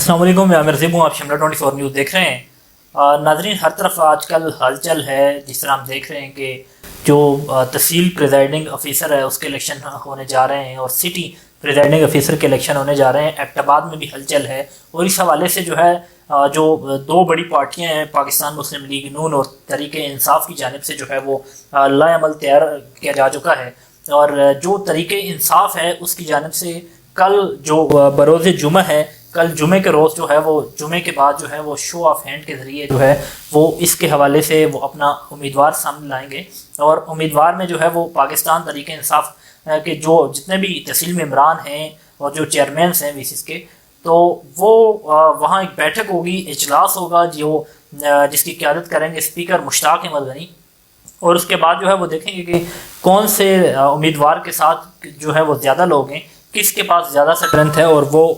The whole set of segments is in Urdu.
السلام علیکم، میں عامر زیب ہوں، آپ شملہ 24 نیوز دیکھ رہے ہیں۔ ناظرین، ہر طرف آج کل ہلچل ہے، جس طرح ہم دیکھ رہے ہیں کہ جو تحصیل پریزائڈنگ آفیسر ہے اس کے الیکشن ہونے جا رہے ہیں، اور سٹی پریزائڈنگ آفیسر کے الیکشن ہونے جا رہے ہیں۔ ایبٹ آباد میں بھی ہلچل ہے، اور اس حوالے سے جو ہے جو دو بڑی پارٹیاں ہیں، پاکستان مسلم لیگ نون اور تحریک انصاف کی جانب سے جو ہے وہ لائحہ عمل تیار کیا جا چکا ہے، اور جو تحریک انصاف ہے اس کی جانب سے کل جو بروز جمعہ ہے، کل جمعے کے روز جو ہے وہ جمعے کے بعد جو ہے وہ شو آف ہینڈ کے ذریعے جو ہے وہ اس کے حوالے سے وہ اپنا امیدوار سامنے لائیں گے، اور امیدوار میں جو ہے وہ پاکستان تحریک انصاف کے جو جتنے بھی تحصیل ممبران ہیں اور جو چیئرمینس ہیں وی سیز کے، تو وہ وہاں ایک بیٹھک ہوگی، اجلاس ہوگا جو جس کی قیادت کریں گے اسپیکر مشتاق احمد غنی، اور اس کے بعد جو ہے وہ دیکھیں گے کہ کون سے امیدوار کے ساتھ جو ہے وہ زیادہ لوگ ہیں، کس کے پاس زیادہ اسٹرینتھ ہے، اور وہ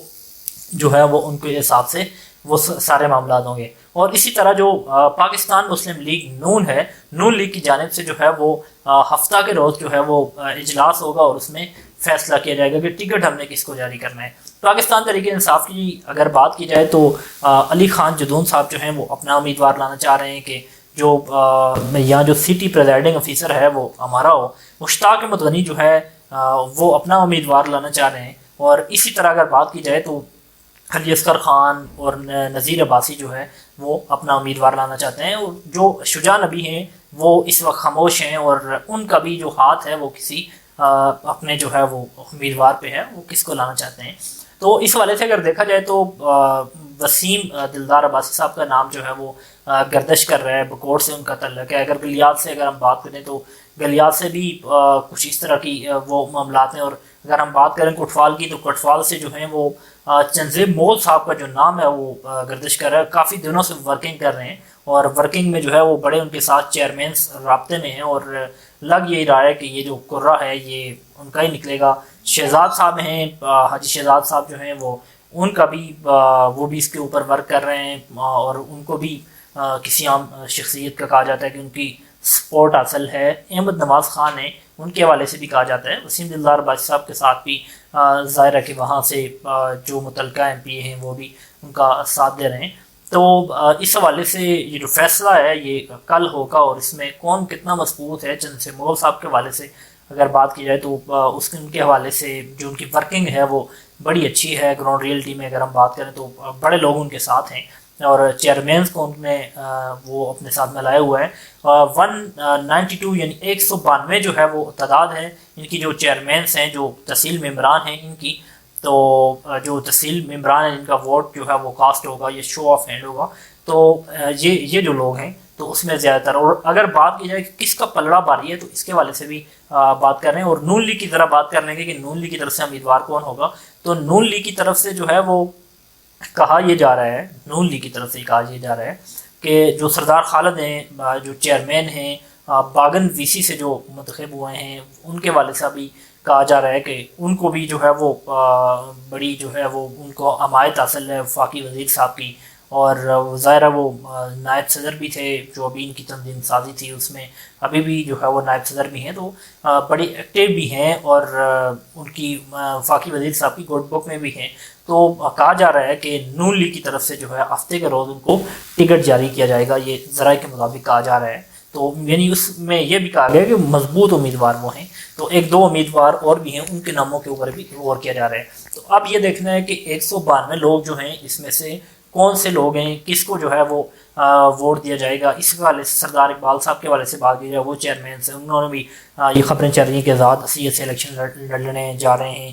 جو ہے وہ ان کے حساب سے وہ سارے معاملات ہوں گے۔ اور اسی طرح جو پاکستان مسلم لیگ نون ہے، نون لیگ کی جانب سے جو ہے وہ ہفتہ کے روز جو ہے وہ اجلاس ہوگا، اور اس میں فیصلہ کیا جائے گا کہ ٹکٹ ہم نے کس کو جاری کرنا ہے۔ پاکستان تحریک انصاف کی اگر بات کی جائے تو علی خان جدون صاحب جو ہیں وہ اپنا امیدوار لانا چاہ رہے ہیں کہ جو یہاں جو سٹی پریزائڈنگ آفیسر ہے وہ ہمارا ہو۔ مشتاق احمد غنی جو ہے وہ اپنا امیدوار لانا چاہ رہے ہیں، اور اسی طرح اگر بات کی جائے تو علی اصغر خان اور نذیر عباسی جو ہے وہ اپنا امیدوار لانا چاہتے ہیں، اور جو شجاع نبی ہیں وہ اس وقت خاموش ہیں، اور ان کا بھی جو ہاتھ ہے وہ کسی اپنے جو ہے وہ امیدوار پہ ہے، وہ کس کو لانا چاہتے ہیں۔ تو اس حوالے سے اگر دیکھا جائے تو وسیم دلدار عباسی صاحب کا نام جو ہے وہ گردش کر رہا ہے، بکوٹ سے ان کا تعلق ہے۔ اگر گلیات سے اگر ہم بات کریں تو گلیات سے بھی کچھ اس طرح کی وہ معاملات ہیں، اور اگر ہم بات کریں کٹفال کی تو کٹفال سے جو ہیں وہ چنزیب مغل صاحب کا جو نام ہے وہ گردش کر رہا ہے، کافی دنوں سے ورکنگ کر رہے ہیں، اور ورکنگ میں جو ہے وہ بڑے ان کے ساتھ چیئرمینس رابطے میں ہیں، اور لگ یہی رہا ہے کہ یہ جو قرہ ہے یہ ان کا ہی نکلے گا۔ شہزاد صاحب ہیں، حاجی شہزاد صاحب جو ہیں وہ ان کا بھی وہ بھی اس کے اوپر ورک کر رہے ہیں، اور ان کو بھی کسی عام شخصیت کا کہا جاتا ہے کہ ان کی سپورٹ حاصل ہے۔ احمد نواز خان ہیں، ان کے حوالے سے بھی کہا جاتا ہے۔ وسیم دلدار عباسی صاحب کے ساتھ بھی ظاہر ہے کہ وہاں سے جو متعلقہ ایم پی ہیں وہ بھی ان کا ساتھ دے رہے ہیں۔ تو اس حوالے سے یہ جو فیصلہ ہے یہ کل ہوگا، اور اس میں کون کتنا مضبوط ہے۔ چند سے مغل صاحب کے حوالے سے اگر بات کی جائے تو ان کے حوالے سے جو ان کی ورکنگ ہے وہ بڑی اچھی ہے۔ گراؤنڈ ریئلٹی میں اگر ہم بات کریں تو بڑے لوگ ان کے ساتھ ہیں، اور چیئرمینس کو ان نے وہ اپنے ساتھ میں لائے ہوئے ہیں۔ 192 یعنی 192 جو ہے وہ تعداد ہے ان کی، جو چیئرمینس ہیں، جو تحصیل ممبران ہیں ان کی۔ تو جو تحصیل ممبران ہیں جن کا ووٹ جو ہے وہ کاسٹ ہوگا، یہ شو آف ہینڈ ہوگا، تو یہ جو لوگ ہیں تو اس میں زیادہ تر۔ اور اگر بات کی جائے کہ کس کا پلڑا بھاری ہے تو اس کے حوالے سے بھی بات کر رہے ہیں، اور نون لیگ کی طرف بات کر لیں گے کہ نون لیگ کی طرف سے امیدوار کون ہوگا۔ تو نون لیگ کی طرف سے جو ہے وہ کہا یہ جا رہا ہے، نون لیگ کی طرف سے کہا یہ جا رہا ہے کہ جو سردار خالد ہیں، جو چیئرمین ہیں، باغن وی سی سے جو منتخب ہوئے ہیں، ان کے والد صاحب بھی کہا جا رہا ہے کہ ان کو بھی جو ہے وہ بڑی جو ہے وہ ان کو حمایت حاصل ہے وفاقی وزیر صاحب کی، اور ظاہر وہ نائب صدر بھی تھے جو ابھی ان کی تنظیم سازی تھی اس میں، ابھی بھی جو ہے وہ نائب صدر بھی ہیں، تو بڑی ایکٹیو بھی ہیں، اور ان کی وفاقی وزیر صاحب کی گڈ بک میں بھی ہیں۔ تو کہا جا رہا ہے کہ نون لیگ کی طرف سے جو ہے ہفتے کے روز ان کو ٹکٹ جاری کیا جائے گا، یہ ذرائع کے مطابق کہا جا رہا ہے۔ تو یعنی اس میں یہ بھی کہا گیا کہ مضبوط امیدوار وہ ہیں، تو ایک دو امیدوار اور بھی ہیں، ان کے ناموں کے اوپر بھی غور کیا جا رہا ہے۔ تو اب یہ دیکھنا ہے کہ 192 لوگ جو ہیں اس میں سے کون سے لوگ ہیں، کس کو جو ہے وہ ووٹ دیا جائے گا۔ اس حوالے سے سردار اقبال صاحب کے حوالے سے بات کی جائے، وہ چیئرمین سے انہوں نے بھی یہ خبریں چل رہی ہیں کہ آزاد حیثیت سے الیکشن لڑنے جا رہے ہیں۔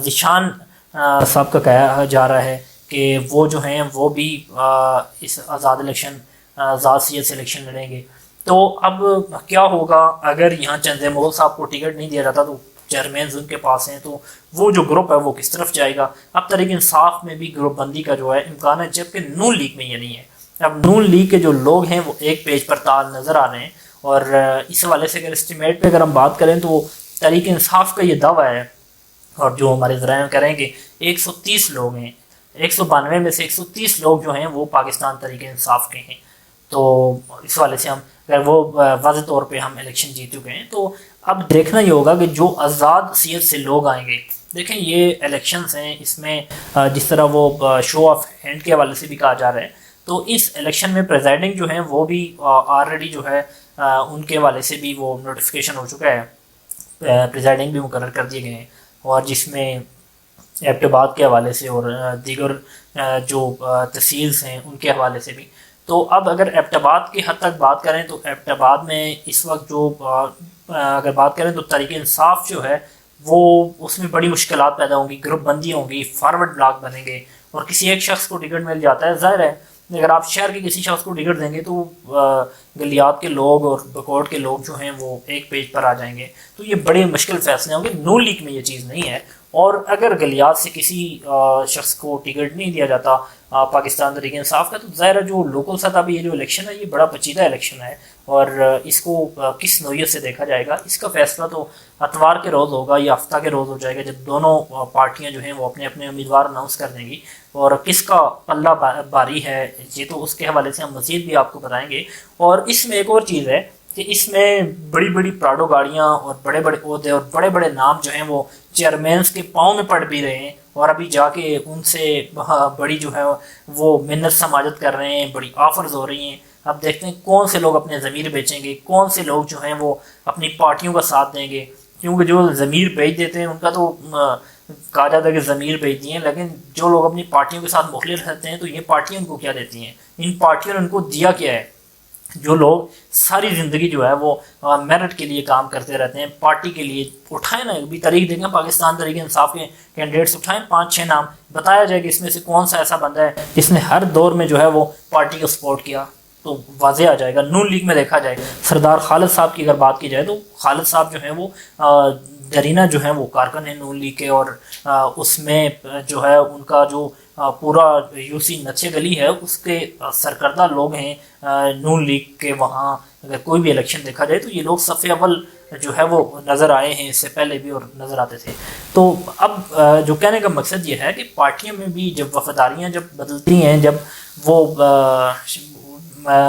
ذیشان صاحب کا کہا جا رہا ہے کہ وہ جو ہیں وہ بھی اس آزاد حیثیت سے الیکشن لڑیں گے۔ تو اب کیا ہوگا اگر یہاں چنزیب مغل صاحب کو ٹکٹ نہیں دیا جاتا، تو چیئرمینز ان کے پاس ہیں، تو وہ جو گروپ ہے وہ کس طرف جائے گا۔ اب تحریک انصاف میں بھی گروپ بندی کا جو ہے امکان ہے، جبکہ نون لیگ میں یہ نہیں ہے۔ اب نون لیگ کے جو لوگ ہیں وہ ایک پیج پر تال نظر آ رہے ہیں، اور اس حوالے سے اگر اسٹیمیٹ پہ اگر ہم بات کریں تو تحریک انصاف کا یہ دعویٰ ہے، اور جو ہمارے ذرائع میں کریں کہ 130 لوگ ہیں، 192 میں سے 130 لوگ جو ہیں وہ پاکستان تحریک انصاف کے ہیں۔ تو اس حوالے سے ہم اگر وہ واضح طور پہ ہم الیکشن جیت چکے ہیں، تو اب دیکھنا یہ ہوگا کہ جو آزاد حیثیت سے لوگ آئیں گے دیکھیں یہ الیکشنز ہیں، اس میں جس طرح وہ شو آف ہینڈ کے حوالے سے بھی کہا جا رہا ہے، تو اس الیکشن میں پریزائڈنگ جو ہیں وہ بھی آلریڈی جو ہے ان کے حوالے سے بھی وہ نوٹیفیکیشن ہو چکا ہے، پریزائڈنگ بھی مقرر کر دیے گئے ہیں، اور جس میں ایبٹ آباد کے حوالے سے اور دیگر جو تحصیلز ہیں ان کے حوالے سے بھی۔ تو اب اگر ایبٹ آباد کی حد تک بات کریں تو ایبٹ آباد میں اس وقت جو اگر بات کریں تو تحریک انصاف جو ہے وہ اس میں بڑی مشکلات پیدا ہوں گی، گروپ بندی ہوں گی، فارورڈ بلاک بنیں گے، اور کسی ایک شخص کو ٹکٹ مل جاتا ہے، ظاہر ہے اگر آپ شہر کے کسی شخص کو ٹکٹ دیں گے تو گلیات کے لوگ اور بکوٹ کے لوگ جو ہیں وہ ایک پیج پر آ جائیں گے، تو یہ بڑے مشکل فیصلے ہوں گے۔ نون لیگ میں یہ چیز نہیں ہے، اور اگر گلیات سے کسی شخص کو ٹکٹ نہیں دیا جاتا پاکستان تحریک انصاف کا، تو ظاہر ہے جو لوکل سطح پہ یہ جو الیکشن ہے یہ بڑا پیچیدہ الیکشن ہے، اور اس کو کس نوعیت سے دیکھا جائے گا اس کا فیصلہ تو اتوار کے روز ہوگا یا ہفتہ کے روز ہو جائے گا، جب دونوں پارٹیاں جو ہیں وہ اپنے اپنے امیدوار اناؤنس کر دیں گی، اور کس کا پلہ باری ہے یہ تو اس کے حوالے سے ہم مزید بھی آپ کو بتائیں گے۔ اور اس میں ایک اور چیز ہے کہ اس میں بڑی بڑی پراڈو گاڑیاں اور بڑے بڑے عہدے اور بڑے بڑے نام جو ہیں وہ چیئرمینس کے پاؤں میں پڑ بھی رہے ہیں، اور ابھی جا کے ان سے بڑی جو ہے وہ منت سماجت کر رہے ہیں، بڑی آفرز ہو رہی ہیں۔ اب دیکھتے ہیں کون سے لوگ اپنے ضمیر بیچیں گے، کون سے لوگ جو ہیں وہ اپنی پارٹیوں کا ساتھ دیں گے، کیونکہ جو ضمیر بیچ دیتے ہیں ان کا تو کہا جاتا ہے کہ ضمیر بیچ دیے ہیں، لیکن جو لوگ اپنی پارٹیوں کے ساتھ مخلص رہتے ہیں تو یہ پارٹیاں ان کو کیا دیتی ہیں، ان پارٹیوں نے ان کو دیا کیا ہے؟ جو لوگ ساری زندگی جو ہے وہ میرٹ کے لیے کام کرتے رہتے ہیں، پارٹی کے لیے اٹھائیں نا، ابھی تاریخ دیکھیں پاکستان تحریک انصاف کے کینڈیڈیٹس اٹھائیں 5-6 نام، بتایا جائے کہ اس میں سے کون سا ایسا بندہ ہے جس نے ہر دور میں جو ہے وہ پارٹی کو سپورٹ کیا، تو واضح آ جائے گا۔ نون لیگ میں دیکھا جائے سردار خالد صاحب کی اگر بات کی جائے تو خالد صاحب جو ہیں وہ درینہ جو ہیں وہ کارکن ہیں نون لیگ کے، اور اس میں جو ہے ان کا جو پورا یو سی نچے گلی ہے اس کے سرکردہ لوگ ہیں نون لیگ کے۔ وہاں اگر کوئی بھی الیکشن دیکھا جائے تو یہ لوگ صف اول جو ہے وہ نظر آئے ہیں، اس سے پہلے بھی اور نظر آتے تھے۔ تو اب جو کہنے کا مقصد یہ ہے کہ پارٹیوں میں بھی جب وفاداریاں جب بدلتی ہیں، جب وہ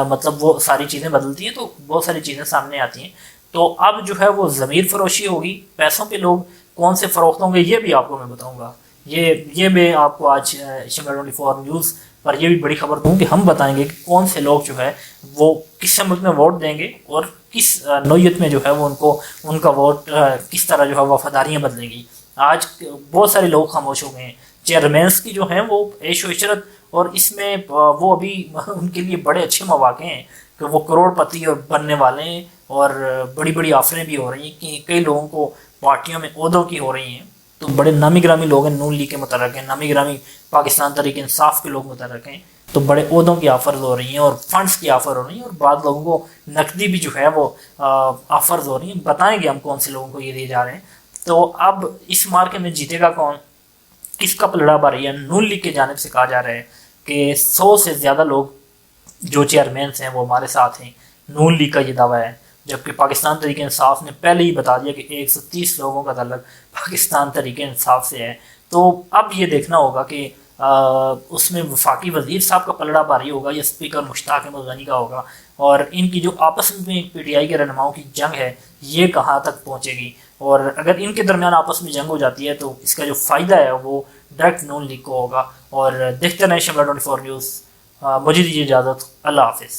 مطلب وہ ساری چیزیں بدلتی ہیں تو بہت ساری چیزیں سامنے آتی ہیں، تو اب جو ہے وہ ضمیر فروشی ہوگی، پیسوں پہ لوگ کون سے فروخت ہوں گے یہ بھی آپ کو میں بتاؤں گا۔ یہ میں آپ کو آج شملہ 24 نیوز پر یہ بھی بڑی خبر دوں کہ ہم بتائیں گے کہ کون سے لوگ جو ہے وہ کس سمت میں ووٹ دیں گے، اور کس نوعیت میں جو ہے وہ ان کا ووٹ کس طرح جو ہے وفاداریاں بدلیں گی۔ آج بہت سارے لوگ خاموش ہو گئے ہیں، چیئرمینس کی جو ہیں وہ عیش و عشرت، اور اس میں وہ ابھی ان کے لیے بڑے اچھے مواقع ہیں کہ وہ کروڑ پتی اور بننے والے ہیں، اور بڑی بڑی آفریں بھی ہو رہی ہیں کہ کئی لوگوں کو پارٹیوں میں عہدوں کی ہو رہی ہیں، تو بڑے نامی گرامی لوگ ہیں نون لیگ کے متعلق ہیں، نامی گرامی پاکستان تحریک انصاف کے لوگ متعلق ہیں، تو بڑے عہدوں کی آفرز ہو رہی ہیں اور فنڈز کی آفر ہو رہی ہیں، اور بعض لوگوں کو نقدی بھی جو ہے وہ آفرز ہو رہی ہیں۔ بتائیں گے ہم کون سے لوگوں کو یہ دیے جا رہے ہیں۔ تو اب اس مارکے میں جیتے گا کون، کس کا پلڑا بھاری ہے؟ نون لیگ کی جانب سے کہا جا رہا ہے کہ 100 سے زیادہ لوگ جو چیئرمینس ہیں وہ ہمارے ساتھ ہیں، نون لیگ کا یہ دعویٰ ہے، جبکہ پاکستان تحریک انصاف نے پہلے ہی بتا دیا کہ 130 لوگوں کا تعلق پاکستان تحریک انصاف سے ہے۔ تو اب یہ دیکھنا ہوگا کہ اس میں وفاقی وزیر صاحب کا پلڑا بھاری ہوگا یا اسپیکر مشتاق احمد غنی کا ہوگا، اور ان کی جو آپس میں پی ٹی آئی کے رہنماؤں کی جنگ ہے یہ کہاں تک پہنچے گی، اور اگر ان کے درمیان آپس میں جنگ ہو جاتی ہے تو اس کا جو فائدہ ہے وہ ڈائریکٹ نون لیگ کو ہوگا۔ اور دیکھتے رہیں شملہ 24 نیوز۔ مجھے دیجیے اجازت، اللہ حافظ۔